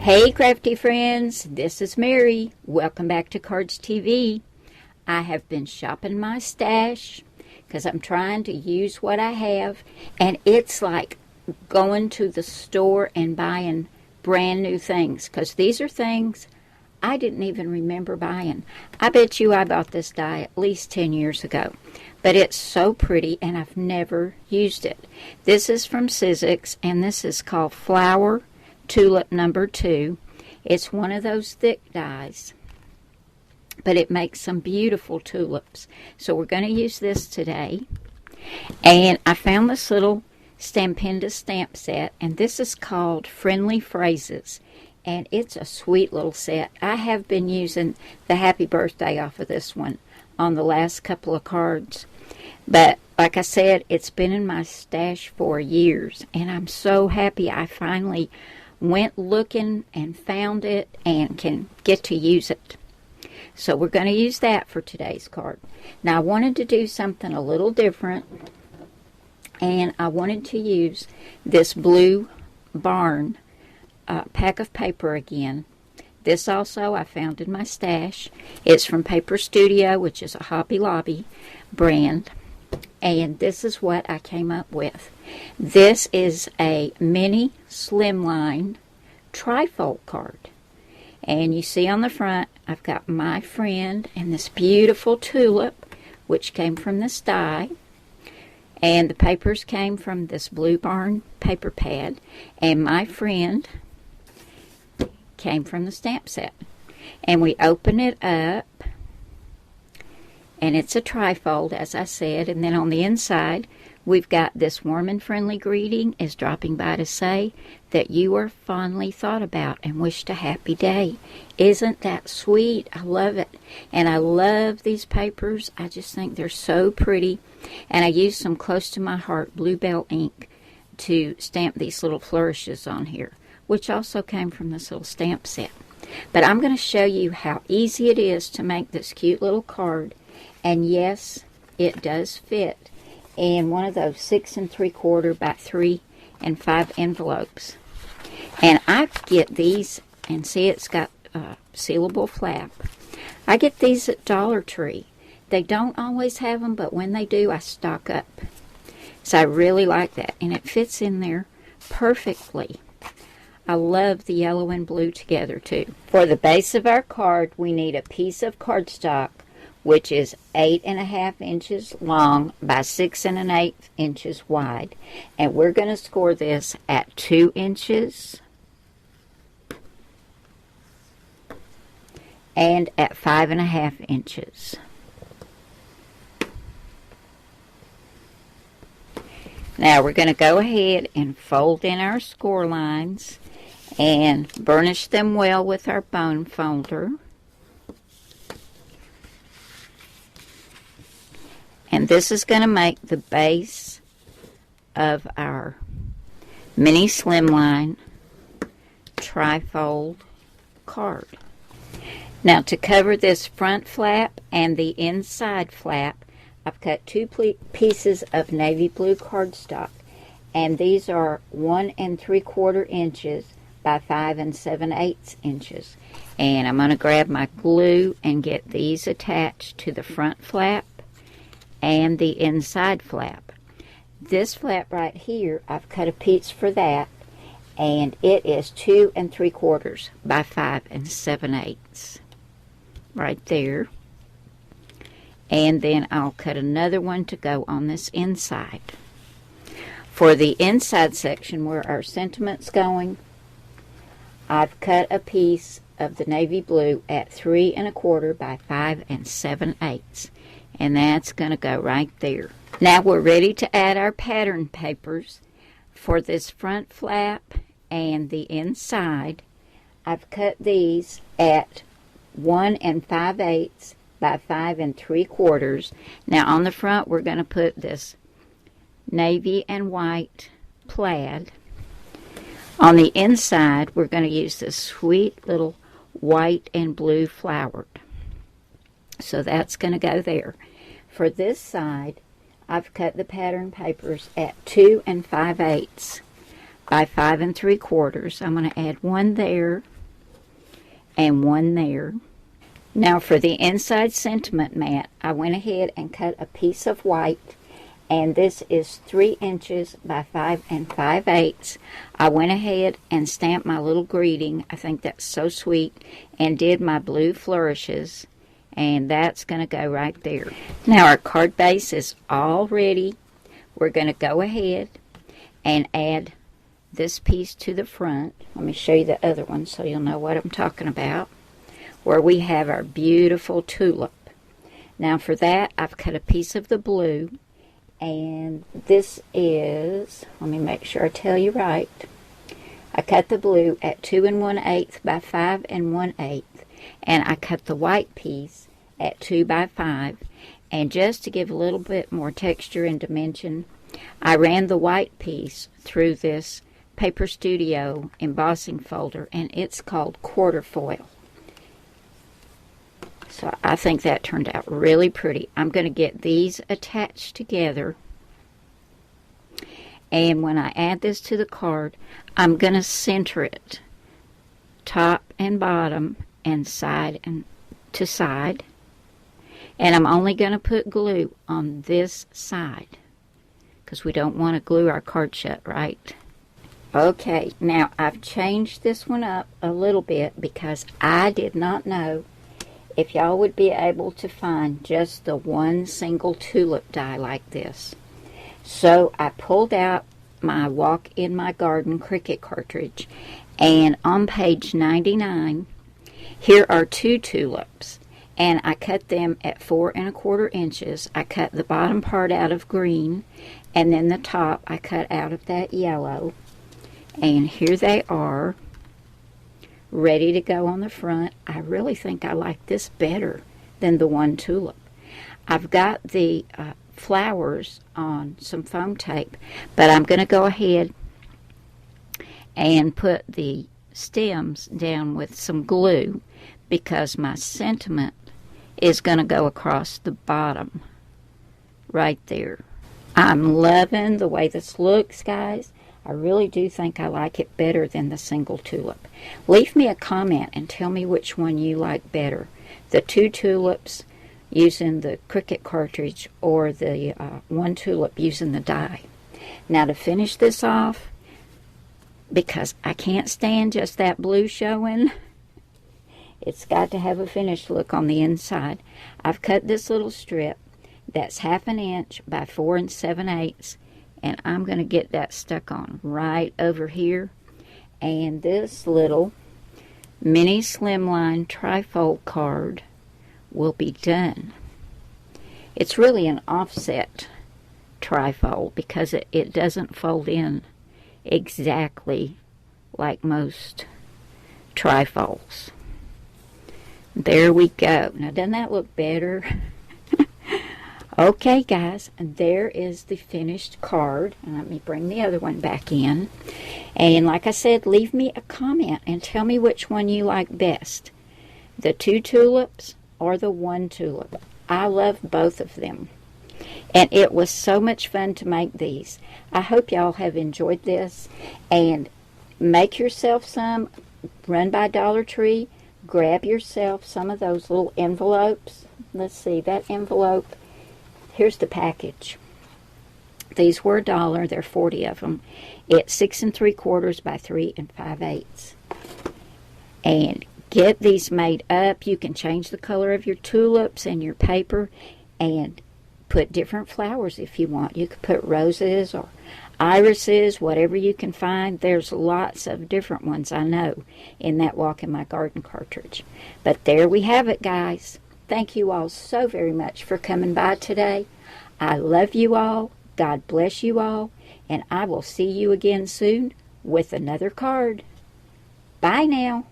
Hey crafty friends, this is Mary. Welcome back to Cardz TV. I have been shopping my stash because I'm trying to use what I have, and it's like going to the store and buying brand new things because these are things I didn't even remember buying. I bet you I bought this die at least 10 years ago, but it's so pretty and I've never used it. This is from Sizzix, and this is called Flower Tulip number 2. It's one of those thick dies, but it makes some beautiful tulips. So we're going to use this today. And I found this little Stampinda stamp set, and this is called Friendly Phrases. And it's a sweet little set. I have been using the happy birthday off of this one on the last couple of cards. But like I said, it's been in my stash for years, and I'm so happy I finally went looking and found it and can get to use it. So we're going to use that for today's card. Now I wanted to do something a little different, and I wanted to use this blue barn pack of paper again. This also I found in my stash. It's from Paper Studio, which is a Hobby Lobby brand. And this is what I came up with. This is a mini Slimline trifold card. And you see on the front, I've got my friend and this beautiful tulip, which came from this die. And the papers came from this Blue Barn paper pad. And my friend came from the stamp set. And we open it up. And it's a trifold, as I said. And then on the inside, we've got this warm and friendly greeting is dropping by to say that you are fondly thought about and wished a happy day. Isn't that sweet? I love it. And I love these papers. I just think they're so pretty. And I used some close to my heart Bluebell ink to stamp these little flourishes on here, which also came from this little stamp set. But I'm going to show you how easy it is to make this cute little card. And yes, it does fit in one of those 6 3/4 by 3 5 envelopes. And I get these, and see it's got a sealable flap. I get these at Dollar Tree. They don't always have them, but when they do, I stock up. So I really like that, and it fits in there perfectly. I love the yellow and blue together too. For the base of our card, we need a piece of cardstock, which is 8.5 inches long by 6 1/8 inches wide. And we're going to score this at 2 inches and at 5.5 inches. Now we're going to go ahead and fold in our score lines and burnish them well with our bone folder. And this is going to make the base of our mini Slimline trifold card. Now to cover this front flap and the inside flap, I've cut 2 pieces of navy blue cardstock. And these are 1 3/4 inches by 5 7/8 inches. And I'm going to grab my glue and get these attached to the front flap and the inside flap. This flap right here, I've cut a piece for that, and it is 2 3/4 by 5 7/8 right there. And then I'll cut another one to go on this inside. For the inside section where our sentiment's going, I've cut a piece of the navy blue at 3 1/4 by 5 7/8. And that's going to go right there. Now we're ready to add our pattern papers. For this front flap and the inside, I've cut these at 1 5/8 by 5 3/4. Now on the front, we're going to put this navy and white plaid. On the inside, we're going to use this sweet little white and blue flowered. So that's going to go there. For this side, I've cut the pattern papers at 2 5/8 by 5 3/4. I'm going to add one there and one there. Now for the inside sentiment mat, I went ahead and cut a piece of white, and this is 3 inches by 5 5/8. I went ahead and stamped my little greeting. I think that's so sweet, and did my blue flourishes, and that's going to go right there. Now our card base is all ready. We're going to go ahead and add this piece to the front. Let me show you the other one so you'll know what I'm talking about, where we have our beautiful tulip. Now for that, I've cut a piece of the blue, and this is, let me make sure I tell you right, I cut the blue at 2 1/8 by 5 1/8, and I cut the white piece at 2 by 5, and just to give a little bit more texture and dimension, I ran the white piece through this Paper Studio embossing folder, and it's called quarter foil. So I think that turned out really pretty. I'm going to get these attached together, and when I add this to the card, I'm going to center it top and bottom and side and to side, and I'm only going to put glue on this side because we don't want to glue our card shut, right? Okay, now I've changed this one up a little bit because I did not know if y'all would be able to find just the one single tulip die like this. So I pulled out my Walk in My Garden Cricut cartridge, and on page 99, here are 2 tulips, and I cut them at 4 1/4 inches. I cut the bottom part out of green, and then the top I cut out of that yellow. And here they are, ready to go on the front. I really think I like this better than the one tulip. I've got the flowers on some foam tape, but I'm going to go ahead and put the stems down with some glue because my sentiment is going to go across the bottom right there. I'm loving the way this looks, guys. I really do think I like it better than the single tulip. Leave me a comment and tell me which one you like better, the 2 tulips using the Cricut cartridge or the one tulip using the die. Now to finish this off, because I can't stand just that blue showing, it's got to have a finished look on the inside. I've cut this little strip that's 1/2 inch by 4 7/8, and I'm going to get that stuck on right over here. And this little mini Slimline trifold card will be done. It's really an offset trifold because it doesn't fold in exactly like most trifolds. There we go. Now doesn't that look better? Okay, guys, and there is the finished card. And let me bring the other one back in. And like I said, leave me a comment and tell me which one you like best, the 2 tulips or the one tulip. I love both of them. And it was so much fun to make these. I hope y'all have enjoyed this. And make yourself some. Run by Dollar Tree. Grab yourself some of those little envelopes. Let's see, that envelope. Here's the package. These were $1. There are 40 of them. It's 6 3/4 by 3 5/8. And get these made up. You can change the color of your tulips and your paper and put different flowers if you want. You could put roses or irises, whatever you can find. There's lots of different ones, I know, in that Walk in My Garden cartridge. But there we have it, guys. Thank you all so very much for coming by today. I love you all. God bless you all. And I will see you again soon with another card. Bye now.